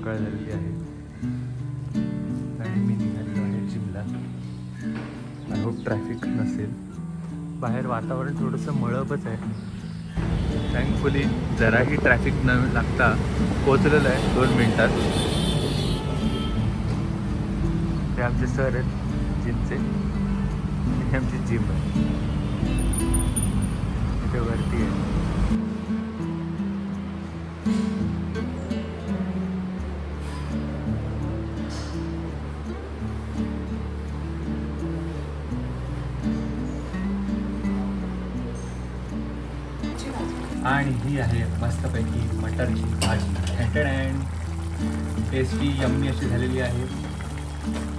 सकाळ झालेली आहे आणि मी निघालेलो आहे जिमला. आय होप ट्रॅफिक नसेल. बाहेर वातावरण थोडंसं मळबच आहे. थँकफुली जराही ट्रॅफिक न लागता पोचलेलं आहे 2 मिनिटात. ते आमचे सर आहेत जिमचे. ही आमची जिम आहे, इथे वरती आहे. आणि ही आहे मस्तपैकी मटरची भाजी. टेस्टी यम्मी अशी झालेली आहे.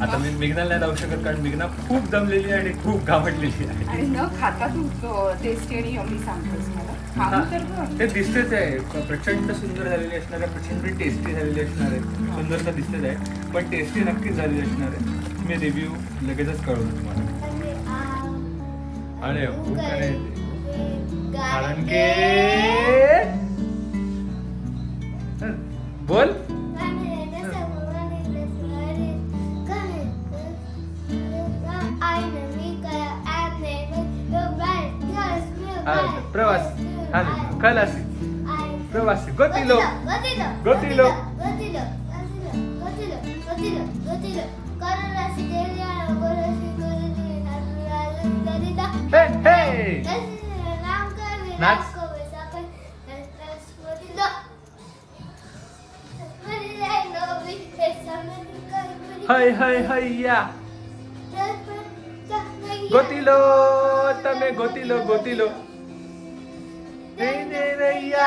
आता मी मेघनाला नाही जाऊ शकत कारण मेघना खूप जमलेली आहे आणि खूप घामटलेली आहे. आणि न खाता तू टेस्टी आणि यम्मी सांगतोस मला. ते दिसतेच आहे. प्रचंड सुंदर झालेली असणार आहे, प्रचंड टेस्टी झालेली असणार आहे. सुंदर तर दिसतेच आहे पण टेस्टी नक्कीच झालेली असणार आहे. मी रिव्ह्यू लगेचच कळवतो तुम्हाला. अरे भूक कारण के बोल प्रवास खलासी प्रवासी गोतिलो गोतिलो नाच. हाय हाय हैया गोतिलो तमे गोतिलो गोतिलो रैया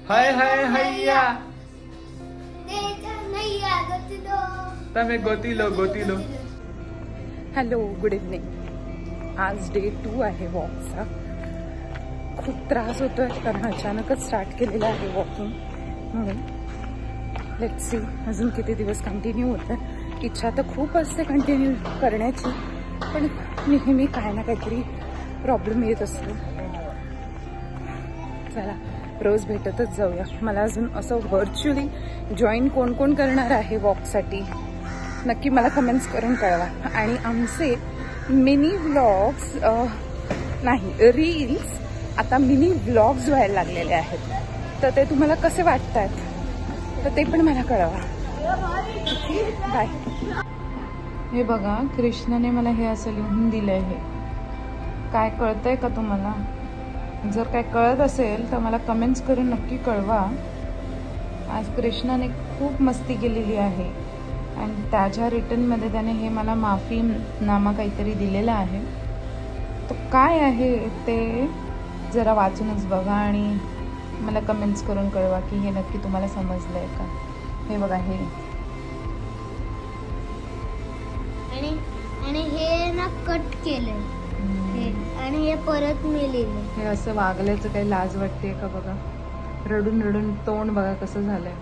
हाय हाय हैया तमे गोतिलो गोतिलो. Hello, good evening. आज डे 2 आहे वॉकचा. खूप त्रास होतोय कारण अचानकच स्टार्ट केलेलं आहे वॉकिंग म्हणून. लेट्स सी अजून किती दिवस कंटिन्यू होतं. इच्छा तर खूप असते कंटिन्यू करण्याची पण नेहमी काय ना काहीतरी प्रॉब्लेम येत असतो. चला रोज भेटतच जाऊया. मला अजून असं व्हर्च्युअली जॉईन कोण कोण करणार आहे वॉकसाठी नक्की मला कमेंट्स करून कळवा. आणि आमचे मिनी व्लॉग्स नाही रील्स आता मिनी व्लॉग्स व्हायला लागलेले आहेत तर ते तुम्हाला कसे वाटतात तर ते पण मला कळवा. बाय. हे बघा कृष्णाने मला हे असं लिहून दिलंय. हे काय कळतंय का तुम्हाला? जर काय कळत असेल तर मला कमेंट्स करून नक्की कळवा. आज कृष्णाने खूप मस्ती केलेली आहे आणि त्याच्या रिटर्नमध्ये त्याने हे मला माफी नामा काहीतरी दिलेला आहे. तो काय आहे ते जरा वाचूनच बघा आणि मला कमेंट्स करून कळवा की हे नक्की तुम्हाला समजलंय का. हे बघा हे आणि हे ना कट केलंय आणि हे परत मी लिहिलंय. हे असं वागल्याचं काही लाज वाटते का बघा. रडून रडून तोंड बघा कसं झालंय.